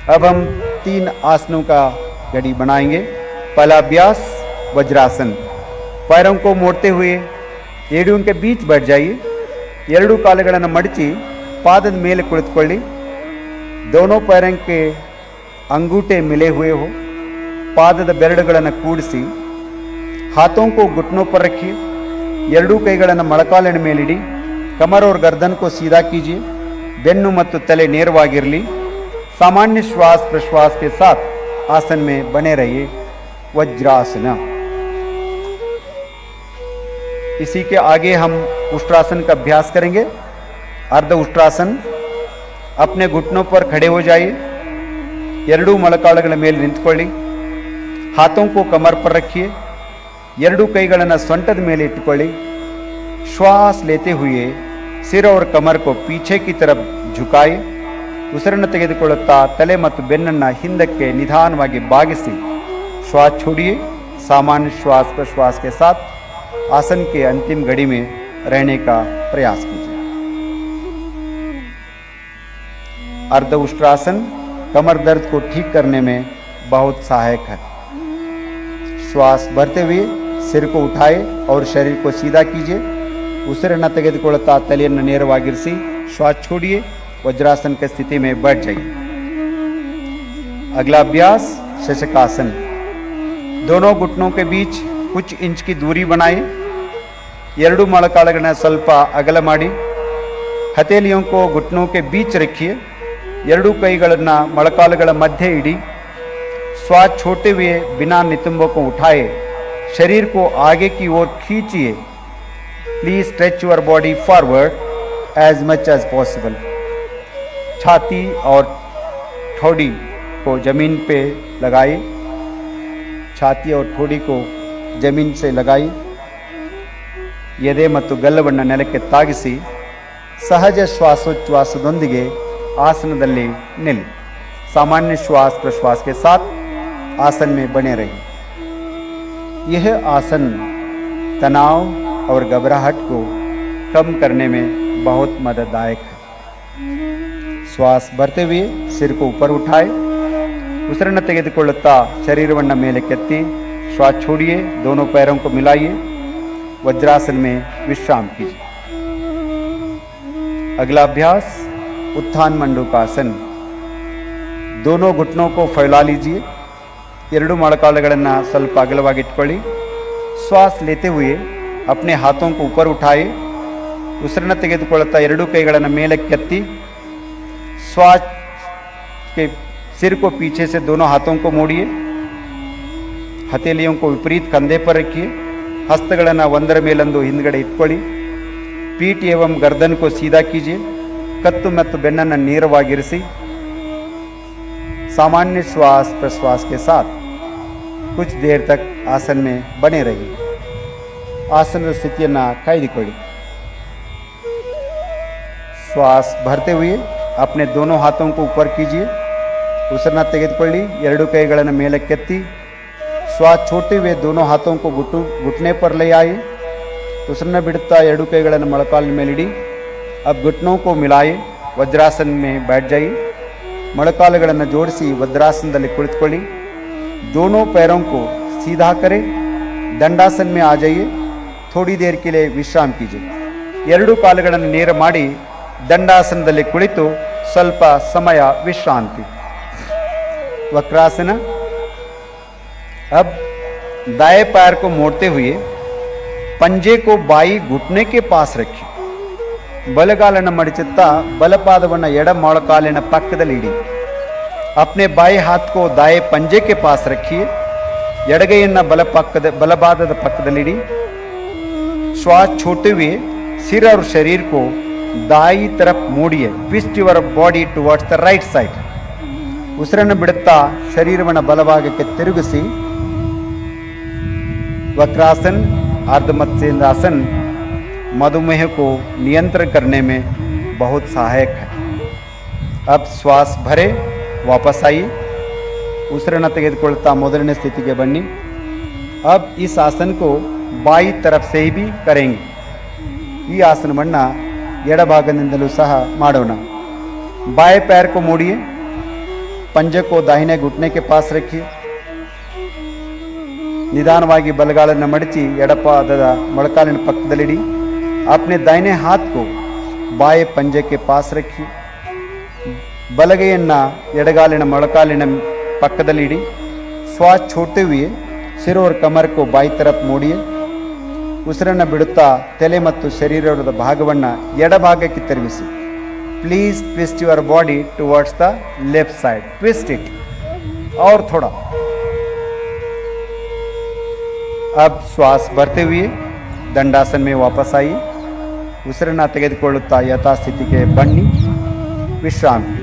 अब हम 3 आसनों का घड़ी बनाएंगे। पहला अभ्यास वज्रासन। पैरों को मोड़ते हुए एड़ियों के बीच बैठ जाइए। ಎರಡು ಕಾಲುಗಳನ್ನು ಮಡಚಿ ಪಾದದ ಮೇಲೆ ಕುಳಿತುಕೊಳ್ಳಿ। दोनों पैरों के अंगूठे मिले हुए हो। पादದ ಬೆರಳುಗಳನ್ನು ಕೂಡಿಸಿ हाथों को घुटनों पर रखिए। ಎರಡೂ ಕೈಗಳನ್ನು ಮೊಳಕಾಲಿನ ಮೇಲಿಡಿ। कमर और गर्दन को सीधा कीजिए। ಬೆನ್ನು ಮತ್ತು ತಲೆ ನೇರವಾಗಿರಲಿ। सामान्य श्वास प्रश्वास के साथ आसन में बने रहिए। वज्रासन। इसी के आगे हम उष्ट्रासन का अभ्यास करेंगे। अर्ध उष्ट्रासन। अपने घुटनों पर खड़े हो जाइए। ಎರಡೂ ಮೊಳಕಾಲುಗಳ ಮೇಲೆ ನಿಂತುಕೊಳ್ಳಿ। हाथों को कमर पर रखिए। ಎರಡೂ ಕೈಗಳನ್ನು ಸೊಂಟದ ಮೇಲೆ ಇಟ್ಟುಕೊಳ್ಳಿ। श्वास लेते हुए सिर और कमर को पीछे की तरफ झुकाए। ಉಸಿರನ್ನು ತೆಗೆದುಕೊಳ್ಳುತ್ತಾ ತಲೆ ಮತ್ತು ಬೆನ್ನನ್ನು ಹಿಂದಕ್ಕೆ ನಿಧಾನವಾಗಿ ಬಾಗಿಸಿ श्वास छोड़िए। सामान्य श्वास प्रश्वास के साथ आसन के अंतिम घड़ी में रहने का प्रयास कीजिए। अर्ध उष्ट्रासन कमर दर्द को ठीक करने में बहुत सहायक है। श्वास भरते हुए सिर को उठाए और शरीर को सीधा कीजिए। ಉಸಿರನ್ನು ತೆಗೆದುಕೊಳ್ಳುತ್ತಾ ತಲೆಯನ್ನು ನೇರವಾಗಿರಿಸಿ श्वास छोड़िए। वज्रासन की स्थिति में बैठ जाइए। अगला अभ्यास शशकासन। दोनों घुटनों के बीच कुछ इंच की दूरी बनाए। ಎರಡು ಮೊಳಕಾಲುಗಳನ್ನು ಸ್ವಲ್ಪ ಅಗಲ ಮಾಡಿ ಹಥೇಲಿयों को घुटनों के बीच रखिए। ಎರಡೂ ಕೈಗಳನ್ನು ಮೊಳಕಾಲುಗಳ ಮಧ್ಯೆ ಇಡಿ। श्वास छोड़ते हुए बिना नितंबों को उठाए शरीर को आगे की ओर खींचिए। Please stretch your body forward as much as possible. छाती और ठोड़ी को जमीन पे लगाइए। छाती और ठोड़ी को जमीन से लगाइए। ಎದೆ ಮತ್ತು ಗಲ್ಲವನ್ನು ನೆಲಕ್ಕೆ ತಾಗಿಸಿ ಸಹಜ ಶ್ವಾಸೋಚ್ಛ್ವಾಸದೊಂದಿಗೆ आसनದಲ್ಲಿ निल्ली। सामान्य श्वास प्रश्वास के साथ आसन में बने रहिए। यह आसन तनाव और घबराहट को कम करने में बहुत मदददायक है। श्वास भरते हुए सिर को ऊपर उठाए। ಉಸಿರನ್ನು ತೆಗೆದುಕೊಳ್ಳುತ್ತಾ ಶರೀರವನ್ನು ಮೇಲಕ್ಕೆತ್ತಿ श्वास छोड़िए। दोनों पैरों को मिलाइए। वज्रासन में विश्राम कीजिए। अगला अभ्यास उत्थान मंडूकासन। दोनों घुटनों को फैला लीजिए। ಎರಡು ಮೊಳಕಾಲುಗಳನ್ನು ಸ್ವಲ್ಪ ಅಗಲವಾಗಿ ಇಟ್ಕೊಳ್ಳಿ। श्वास लेते हुए अपने हाथों को ऊपर उठाए। ಉಸಿರನ್ನು ತೆಗೆದುಕೊಳ್ಳುತ್ತಾ ಎರಡೂ ಕೈಗಳನ್ನು ಮೇಲಕ್ಕೆತ್ತಿ श्वास के सिर को पीछे से दोनों हाथों को मोड़िए। हथेलियों को विपरीत कंधे पर रखिए। हस्तಗಳನ್ನು ಒಂದರ ಮೇಲೊಂದು ಹಿಂದ್ಗಡೆ ಇಟ್ಕೊಳ್ಳಿ। पीठ एवं गर्दन को सीधा कीजिए। कत्तु ಮತ್ತು ಬೆನ್ನನ್ನು ನೇರವಾಗಿರಿಸಿ सामान्य श्वास प्रश्वास के साथ कुछ देर तक आसन में बने रहिए। आसन स्थितिಯನ್ನು ಕಾಯ್ದುಕೊಳ್ಳಿ। श्वास भरते हुए अपने दोनों हाथों को ऊपर कीजिए। ಉಸಿರನ್ನು ತೆಗೆದುಕೊಳ್ಳಿ। ಎರಡು ಕೈಗಳನ್ನು ಮೇಲಕ್ಕೆತ್ತಿ श्वास छोड़ते हुए दोनों हाथों को घुटने पर ले आए। ಉಸಿರನ್ನು ಬಿಡುತ್ತಾ ಎರಡು ಕೈಗಳನ್ನು ಮೊಳಕಾಲಿನ ಮೇಲಿಡಿ। अब घुटनों को मिलाए वज्रासन में बैठ जाइए। ಮೊಳಕಾಲುಗಳನ್ನು ಜೋಡಿಸಿ वज्रासनದಲ್ಲಿ ಕುಳಿತುಕೊಳ್ಳಿ। दोनों पैरों को सीधा करें। दंडासन में आ जाइए। थोड़ी देर के लिए विश्राम कीजिए। ಎರಡು ಕಾಲುಗಳನ್ನು ನೇರ ಮಾಡಿ ದಂಡಾಸನದಲ್ಲಿ ಕುಳಿತು ಸ್ವಲ್ಪ ಸಮಯ ವಿಶ್ರಾಂತಿ। वक्रासन। अब दाएं पैर को मोड़ते हुए पंजे को बाई घुटने के पास रखिए। ಬಲಗಾಲನ್ನು ಮಡಚುತ್ತಾ ಬಲಪಾದವನ್ನು ಎಡ ಮೊಳಕಾಲಿನ ಪಕ್ಕದಲ್ಲಿ ಇಡಿ। अपने बाएं हाथ को दाएं पंजे के पास रखिए। ಎಡಗೈಯನ್ನು ಬಲಪಾದದ ಪಕ್ಕದಲ್ಲಿ ಇಡಿ। श्वास छोड़ते हुए सिर और शरीर को दाई तरफ मोड़िए। Twist your body towards the right side. ಉಸಿರನ್ನು ಬಿಡುತ್ತಾ ಶರೀರವನ್ನು ಬಲಭಾಗಕ್ಕೆ ತಿರುಗಿಸಿ। वक्रासन अर्ध मत्स्येंद्रासन मधुमेह को नियंत्रण करने में बहुत सहायक है। अब श्वास भरे वापस आइए। ಉಸಿರನ್ನು ತೆಗೆದುಕೊಳ್ಳುತ್ತಾ ಮೊದಲನೇ ಸ್ಥಿತಿಗೆ ಬನ್ನಿ। अब इस आसन को बाई तरफ से भी करेंगे। ಈ ಆಸನವನ್ನು ಎಡಭಾಗದಿಂದಲೂ ಸಹ ಮಾಡೋಣ। बाएं पैर को मोड़िए। पंजे को दाहिने घुटने के पास रखिए। ನಿಧಾನವಾಗಿ ಬಲಗಾಲನ್ನು ಮಡಚಿ ಎಡಪಾದದ ಮೊಳಕಾಲಿನ ಪಕ್ಕದಲ್ಲಿಡಿ। अपने दाहिने हाथ को बाएं पंजे के पास रखिए। ಬಲಗೈಯನ್ನು ಎಡಗಾಲಿನ ಮೊಳಕಾಲಿನ ಪಕ್ಕದಲ್ಲಿಡಿ। श्वास छोड़ते हुए सिर और कमर को बाई तरफ मोड़िए। ಉಸಿರನ್ನು ಬಿಡುತ್ತಾ ತಲೆ ಮತ್ತು ಶರೀರದ ಭಾಗವನ್ನು ಎಡಭಾಗಕ್ಕೆ ತಿರುಗಿಸಿ। Please twist your body towards the left side. Twist it और थोड़ा। अब श्वास भरते हुए ದಂಡಾಸನ में वापस आइए। ಉಸಿರನ್ನು ತೆಗೆದುಕೊಳ್ಳುತ್ತಾ ಯಥಾಸ್ಥಿತಿಗೆ ಬನ್ನಿ, ವಿಶ್ರಾಂತಿ।